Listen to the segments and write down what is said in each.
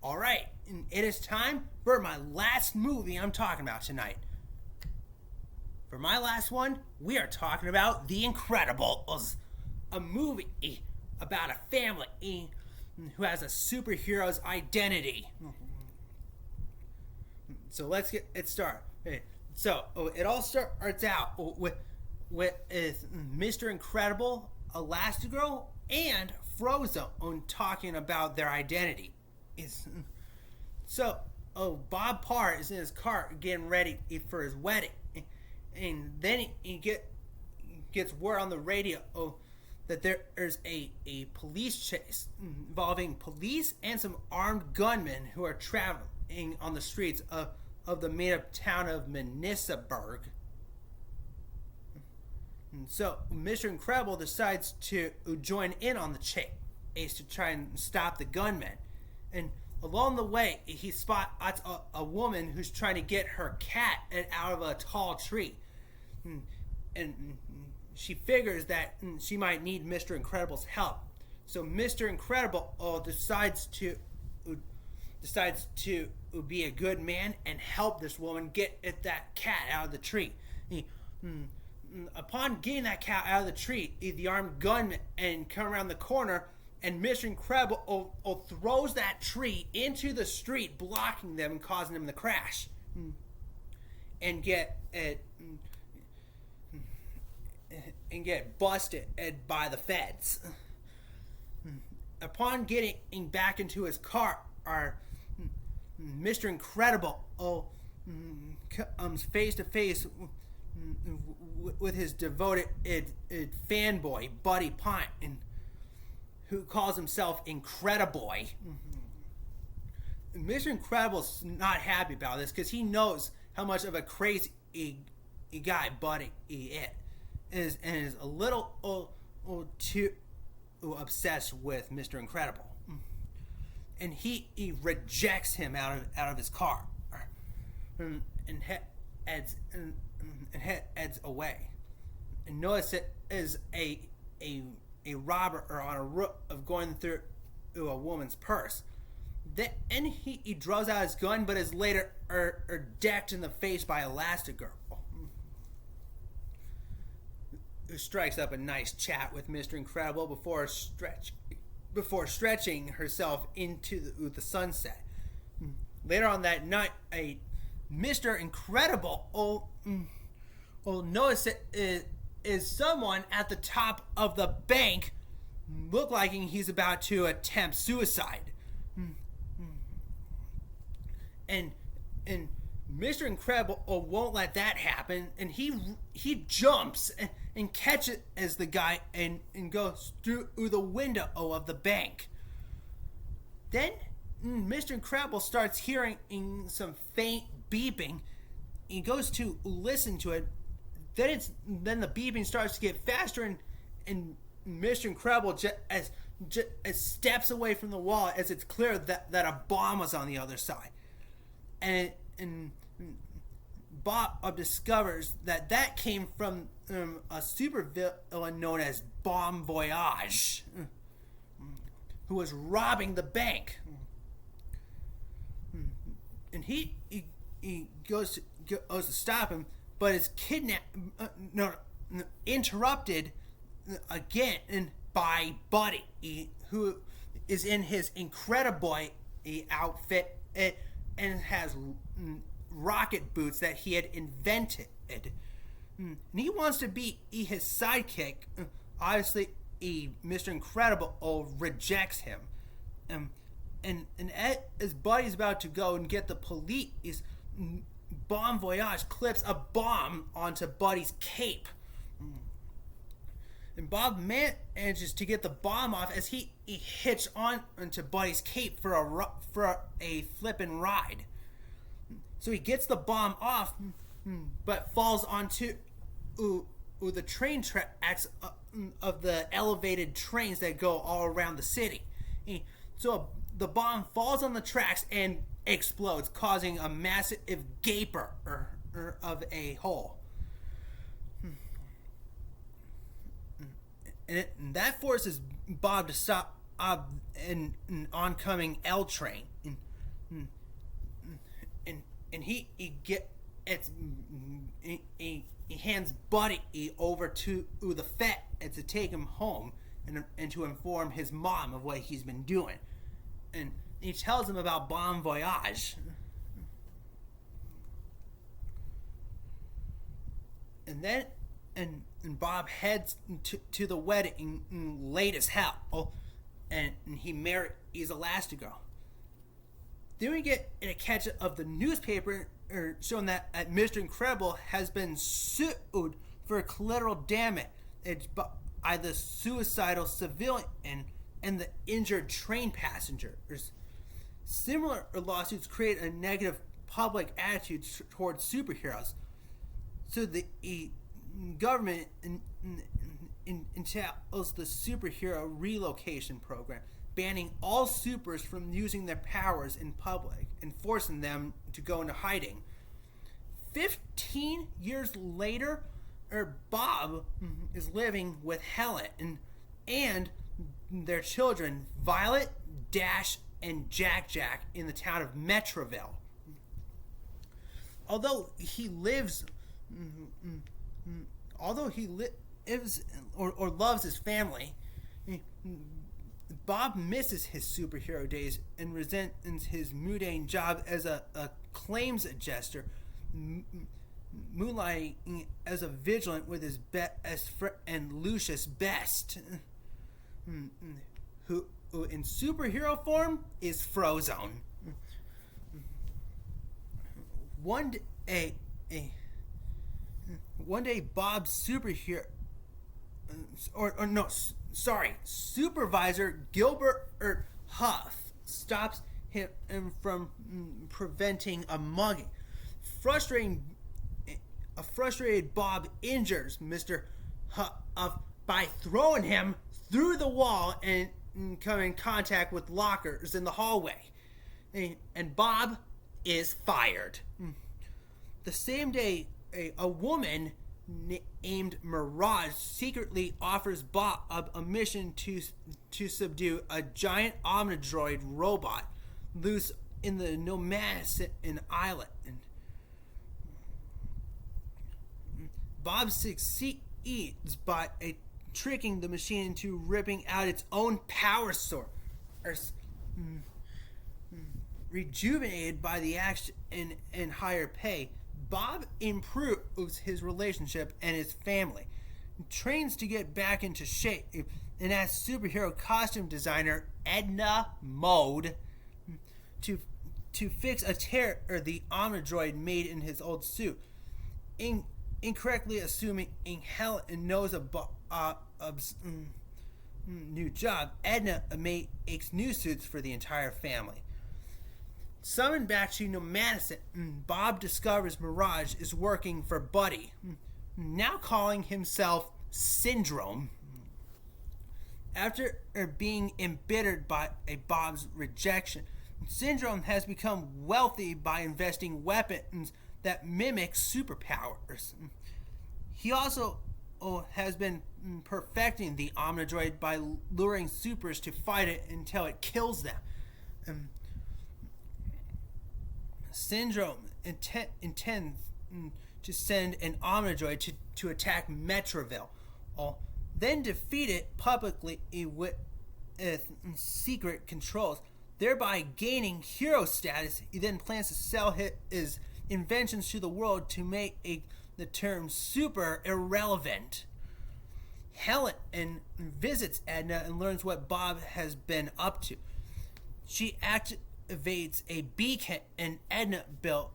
Alright, it is time for my last movie I'm talking about tonight. For my last one, we are talking about The Incredibles, a movie about a family who has a superhero's identity. So let's get it started. So it all starts out with Mr. Incredible, Elastigirl, and Frozone talking about their identity. Bob Parr is in his car getting ready for his wedding, and then he gets word on the radio that there's a police chase involving police and some armed gunmen who are traveling on the streets of the made-up town of Manissaburg. So Mr. Incredible decides to join in on the chase to try and stop the gunmen. And along the way, he spots a woman who's trying to get her cat out of a tall tree. And she figures that she might need Mr. Incredible's help. So Mr. Incredible decides to be a good man and help this woman get that cat out of the tree. Upon getting that cat out of the tree, the armed gunman and come around the corner, and Mr. Incredible throws that tree into the street, blocking them and causing them to crash and get busted by the feds. Upon getting back into his car, Mr. Incredible comes face to face with his devoted fanboy, Buddy Pine, who calls himself Incrediboy. Mr. Incredible's not happy about this because he knows how much of a crazy guy Buddy is, and is a little too obsessed with Mr. Incredible. And he rejects him out of his car and heads away. And notice it is a robber on a roof of going through a woman's purse. Then he draws out his gun, but is later decked in the face by Elastigirl, who strikes up a nice chat with Mr. Incredible before stretching herself into the sunset. Later on that night, Mr. Incredible notice it is someone at the top of the bank, look like he's about to attempt suicide. And Mr. Incredible won't let that happen, and he jumps and catches the guy and goes through the window of the bank. Then Mr. Incredible starts hearing some faint beeping. He goes to listen to it. Then the beeping starts to get faster, and Mr. Incredible just steps away from the wall as it's clear that a bomb was on the other side. And Bob discovers that came from a supervillain known as Bomb Voyage, who was robbing the bank. And he goes to stop him, but is interrupted again by Buddy, who is in his Incrediboy outfit and has rocket boots that he had invented. And he wants to be his sidekick. Obviously, Mr. Incredible rejects him. And as Buddy's about to go and get the police, Bomb Voyage clips a bomb onto Buddy's cape. And Bob manages to get the bomb off as he hitched on onto Buddy's cape for a flippin' ride. So he gets the bomb off, but falls onto the train tracks of the elevated trains that go all around the city. So the bomb falls on the tracks and explodes, causing a massive gaper of a hole. And that forces Bob to stop an oncoming L train. and he get it's he hands Buddy over to the vet and to take him home and to inform his mom of what he's been doing, and he tells him about Bon Voyage. And then and Bob heads to the wedding late as hell, and he marries Elastigirl. Then we get a catch of the newspaper showing that Mr. Incredible has been sued for collateral damage by the suicidal civilian and the injured train passengers. Similar lawsuits create a negative public attitude towards superheroes. So the government entails the superhero relocation program, banning all supers from using their powers in public and forcing them to go into hiding. 15 years later, Bob is living with Helen and their children, Violet, Dash, and Jack Jack, in the town of Metroville. Although he lives or loves his family, Bob misses his superhero days and resents his mundane job as a claims adjuster, moonlighting as a vigilant with his best friend and Lucius Best, who in superhero form is Frozone. One day, Bob's supervisor Gilbert Huff stops him from preventing a mugging. A frustrated Bob injures Mr. Huff by throwing him through the wall and coming in contact with lockers in the hallway. And Bob is fired. The same day, a woman named Mirage secretly offers Bob a mission to subdue a giant Omnidroid robot loose in the Nomadison Island. Bob succeeds by tricking the machine into ripping out its own power source. Rejuvenated by the action and higher pay, Bob improves his relationship and his family, trains to get back into shape, and asks superhero costume designer Edna Mode to fix a tear the Omnidroid made in his old suit. Incorrectly assuming Helen knows of Bob's new job, Edna makes new suits for the entire family. Summoned back to Nomadison, Bob discovers Mirage is working for Buddy, now calling himself Syndrome. After being embittered by Bob's rejection, Syndrome has become wealthy by investing weapons that mimic superpowers. He also has been perfecting the Omnidroid by luring supers to fight it until it kills them. Syndrome intends to send an Omnidroid to attack Metroville, then defeat it publicly with secret controls, thereby gaining hero status. He then plans to sell his inventions to the world to make the term super irrelevant. Helen visits Edna and learns what Bob has been up to. She activates a beacon and Edna built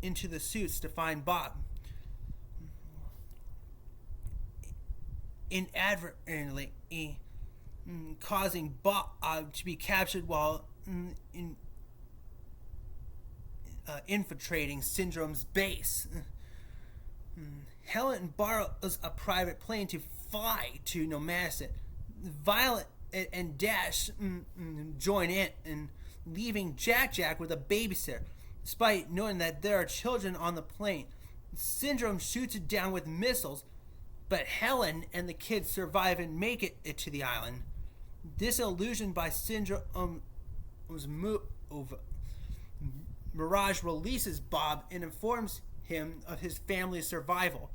into the suits to find Bob. Inadvertently causing Bob to be captured while infiltrating Syndrome's base. Helen borrows a private plane to fly to Nomadison. Violet and Dash join in, and leaving Jack Jack with a babysitter. Despite knowing that there are children on the plane, Syndrome shoots it down with missiles, but Helen and the kids survive and make it to the island. Disillusioned by Syndrome's move, Mirage releases Bob and informs him of his family's survival.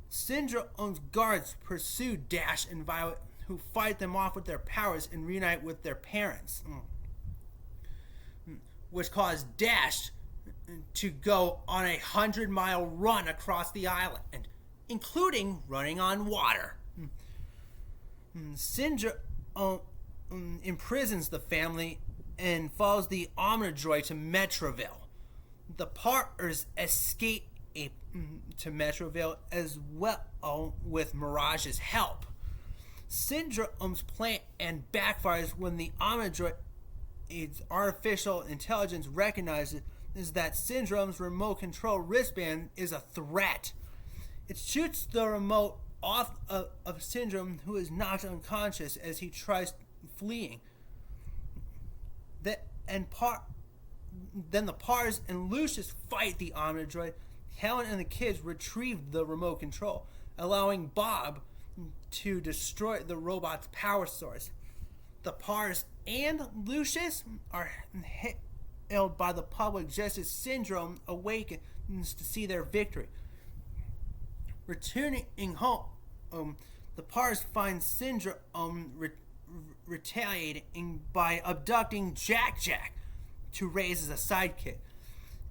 Syndrome's guards pursue Dash and Violet, who fight them off with their powers and reunite with their parents, which caused Dash to go on a 100-mile run across the island, including running on water. Syndrome imprisons the family and follows the Omnidroid to Metroville. The Partners escape to Metroville as well with Mirage's help. Syndrome's plan backfires when the Omnidroid's artificial intelligence recognizes that Syndrome's remote control wristband is a threat. It shoots the remote off of Syndrome, who is knocked unconscious as he tries fleeing. Then the Pars and Lucius fight the Omnidroid. Helen and the kids retrieve the remote control, allowing Bob to destroy the robot's power source. The Pars and Lucius are held by the public just as Syndrome awakens to see their victory. Returning home, the Pars find Syndrome retaliating by abducting Jack to raise as a sidekick.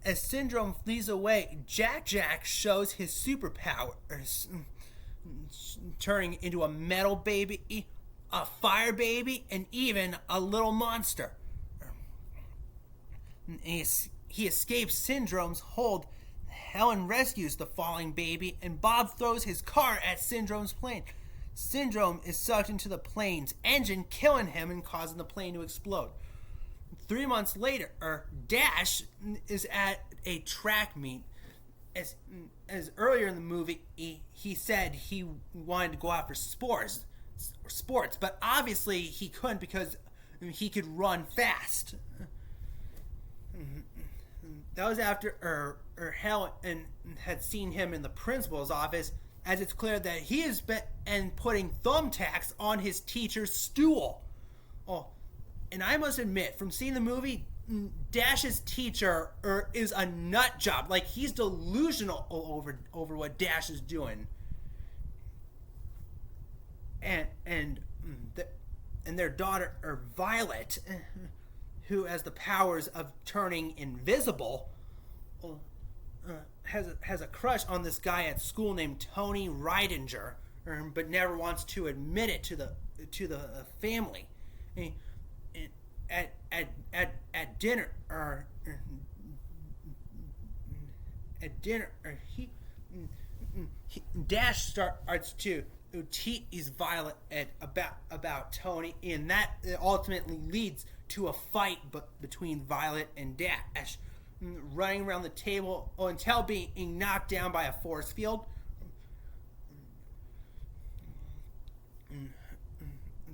As Syndrome flees away, Jack shows his superpowers, turning into a metal baby, a fire baby, and even a little monster. He escapes Syndrome's hold. Helen rescues the falling baby, and Bob throws his car at Syndrome's plane. Syndrome is sucked into the plane's engine, killing him and causing the plane to explode. 3 months later, Dash is at a track meet. As earlier in the movie, he said he wanted to go out for sports, but obviously he couldn't because he could run fast. That was after Helen had seen him in the principal's office, as it's clear that he has been putting thumbtacks on his teacher's stool. Oh, and I must admit, from seeing the movie, Dash's teacher is a nut job. Like, he's delusional over what Dash is doing. And their daughter, Violet, who has the powers of turning invisible, has a crush on this guy at school named Tony Reidinger, but never wants to admit it to the family. At dinner, Dash starts to tease Violet about Tony, and that ultimately leads to a fight between Violet and Dash, running around the table until being knocked down by a force field.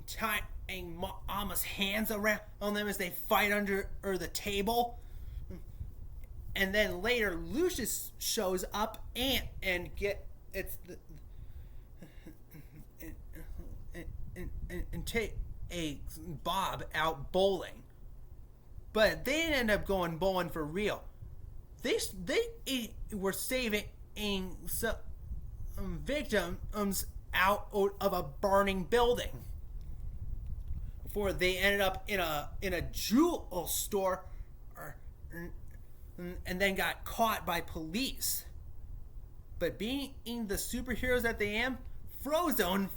Tying Mama's hands around on them as they fight under the table. And then later Lucius shows up and take Bob out bowling. But they didn't end up going bowling for real. They were saving some victims out of a burning building before they ended up in a jewel store and then got caught by police. But being the superheroes that they am, Frozone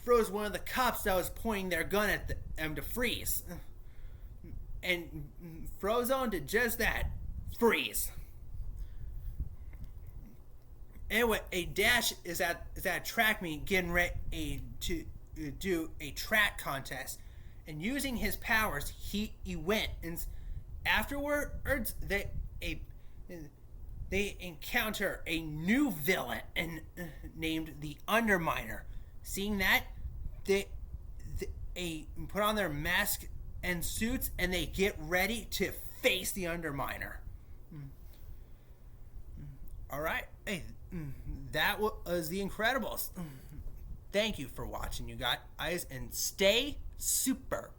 froze one of the cops that was pointing their gun at them to freeze. And Frozone did just that, freeze. Anyway, a Dash is at track meet getting ready to do a track contest, and using his powers, he went. And afterwards, they encounter a new villain named the Underminer. Seeing that, they put on their mask and suits, and they get ready to face the Underminer. All right, hey, that was The Incredibles. Thank you for watching, you guys, and stay super.